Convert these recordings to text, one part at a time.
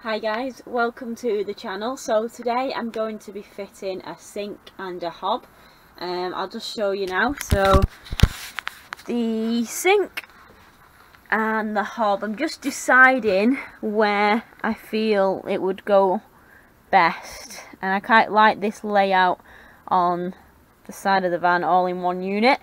Hi guys, welcome to the channel. So today I'm going to be fitting a sink and a hob. I'll just show you now. So the sink and the hob, I'm just deciding where I feel it would go best, and I quite like this layout on the side of the van all in one unit,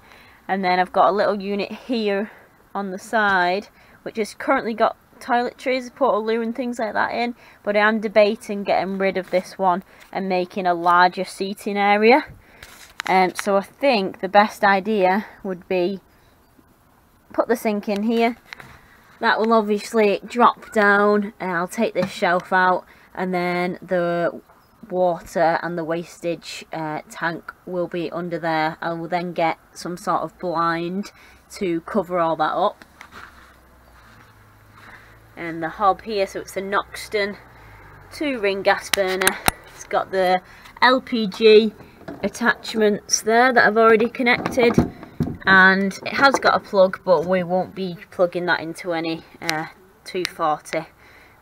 and then I've got a little unit here on the side which has currently got toiletries, portaloo and things like that in, but I am debating getting rid of this one and making a larger seating area. So I think the best idea would be put the sink in here. That will obviously drop down, and I'll take this shelf out, and then the water and the wastage tank will be under there. I will then get some sort of blind to cover all that up. And the hob here, so it's a Noxton 2-ring gas burner. It's got the LPG attachments there that I've already connected, and it has got a plug, but we won't be plugging that into any 240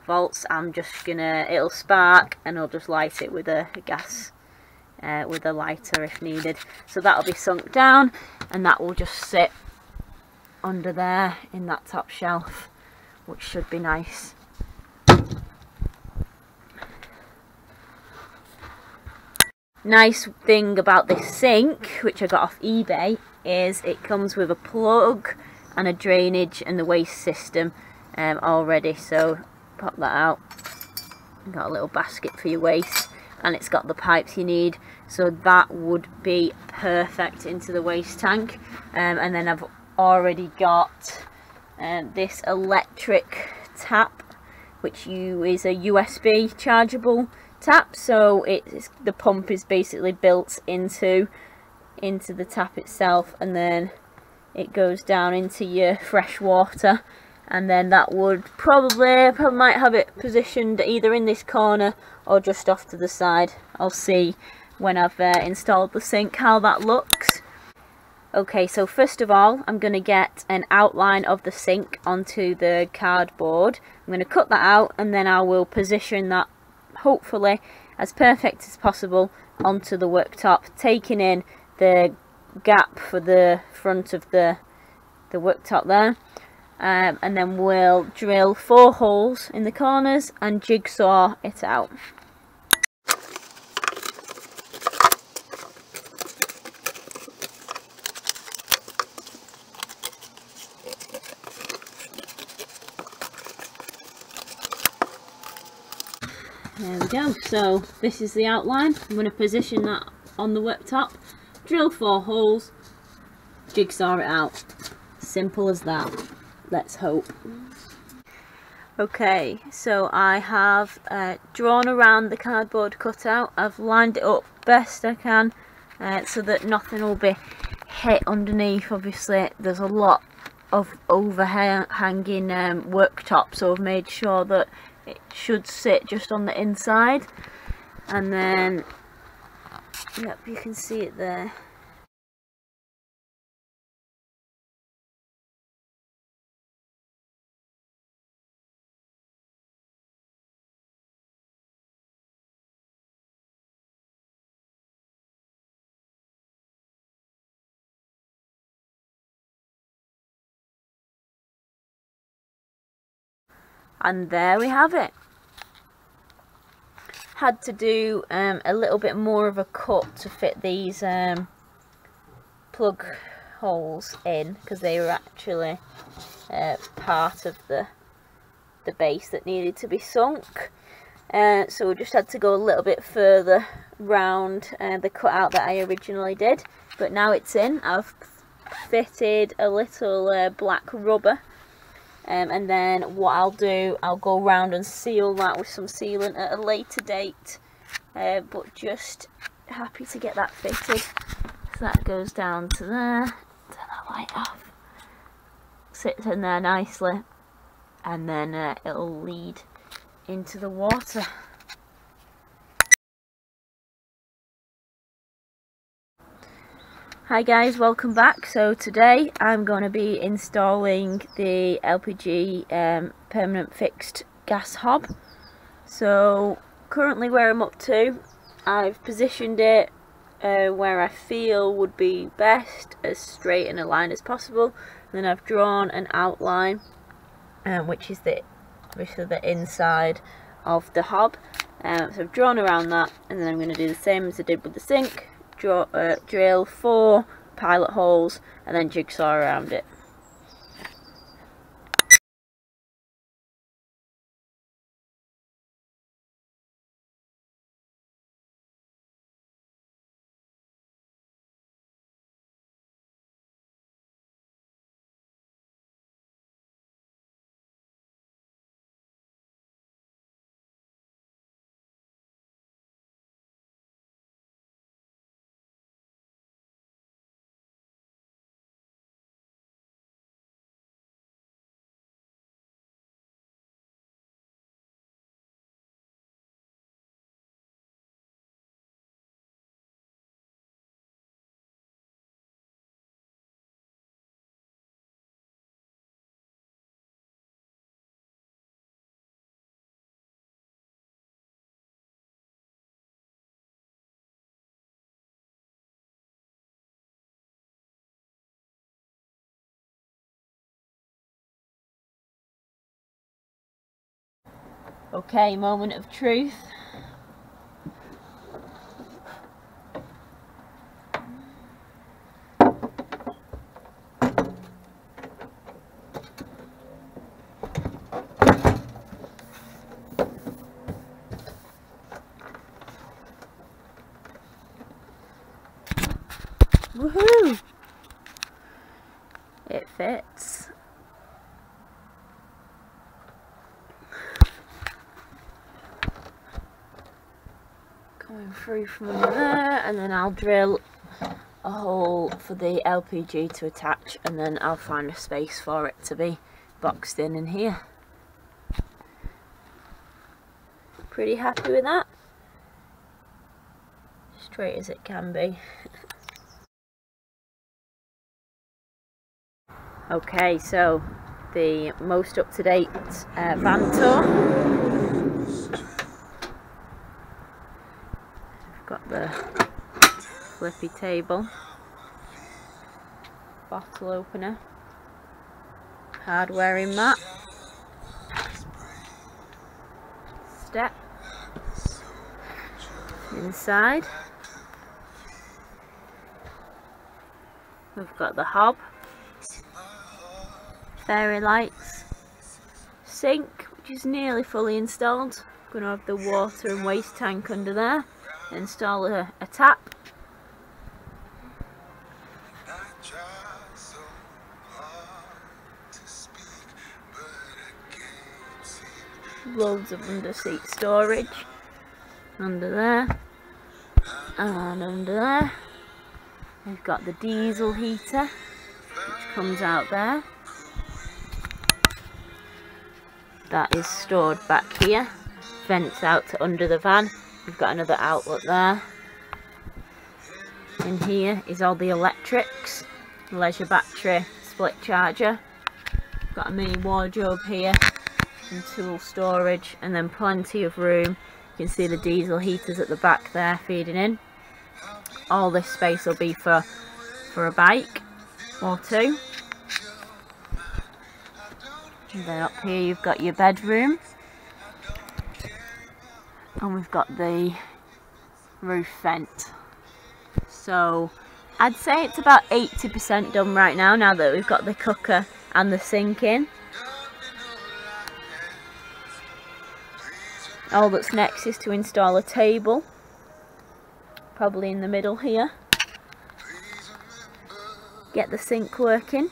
volts. I'm just gonna, it'll spark and I'll just light it with a gas with a lighter if needed. So that'll be sunk down, and that will just sit under there in that top shelf, which should be nice. Nice thing about this sink, which I got off eBay, is it comes with a plug and a drainage and the waste system already. So pop that out. You've got a little basket for your waste, and it's got the pipes you need, so that would be perfect into the waste tank. And then I've already got this electric tap, which is a USB chargeable tap, so the pump is basically built into the tap itself, and then it goes down into your fresh water. And then that would probably might have it positioned either in this corner or just off to the side. I'll see when I've installed the sink how that looks. Okay, so first of all, I'm going to get an outline of the sink onto the cardboard. I'm going to cut that out, and then I will position that, hopefully as perfect as possible, onto the worktop, taking in the gap for the front of the worktop there. And then we'll drill 4 holes in the corners and jigsaw it out. There we go, so this is the outline. I'm going to position that on the worktop, drill 4 holes, jigsaw it out. Simple as that. Let's hope. Okay, so I have drawn around the cardboard cutout. I've lined it up best I can so that nothing will be hit underneath. Obviously there's a lot of overhanging worktop, so I've made sure that it should sit just on the inside. And then, yep, you can see it there. And there we have it. Had to do a little bit more of a cut to fit these plug holes in, because they were actually part of the base that needed to be sunk. So we just had to go a little bit further round the cutout that I originally did. But now it's in. I've fitted a little black rubber. And then what I'll do, I'll go around and seal that with some sealant at a later date, but just happy to get that fitted. So that goes down to there, turn that light off, sits in there nicely, and then it'll lead into the water. Hi guys, welcome back. So today I'm going to be installing the LPG permanent fixed gas hob. So currently where I'm up to, I've positioned it where I feel would be best, as straight in a line as possible. And then I've drawn an outline, which is obviously the inside of the hob. So I've drawn around that, and then I'm going to do the same as I did with the sink. Drill 4 pilot holes and then jigsaw around it. Okay, moment of truth. Woohoo! It fits. Going through from under there, and then I'll drill a hole for the LPG to attach, and then I'll find a space for it to be boxed in here. Pretty happy with that. Straight as it can be. Okay, so the most up-to-date van tour. I've got the flippy table, bottle opener, hard wearing mat, step, inside. We've got the hob, fairy lights, sink, which is nearly fully installed. Going to have the water and waste tank under there. Install a tap. Loads of under-seat storage under there and under there. We've got the diesel heater, which comes out there. That is stored back here. Vents out to under the van. We've got another outlet there. In here is all the electrics, leisure battery, split charger. We've got a mini wardrobe here, and tool storage, and then plenty of room. You can see the diesel heaters at the back there feeding in. All this space will be for a bike or two. And then up here you've got your bedroom, and we've got the roof vent. So I'd say it's about 80% done right now that we've got the cooker and the sink in. All that's next is to install a table, probably in the middle here. Get the sink working.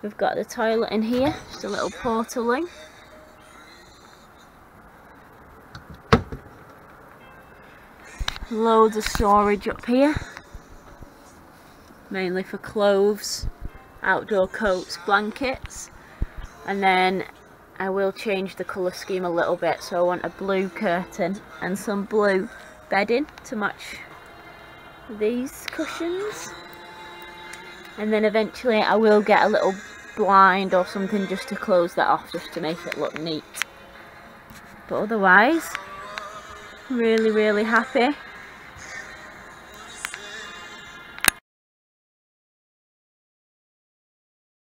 We've got the toilet in here, just a little portaling. Loads of storage up here, mainly for clothes, outdoor coats, blankets. And then I will change the colour scheme a little bit, so I want a blue curtain and some blue bedding to match these cushions. And then eventually I will get a little blind or something just to close that off, just to make it look neat. But otherwise, really happy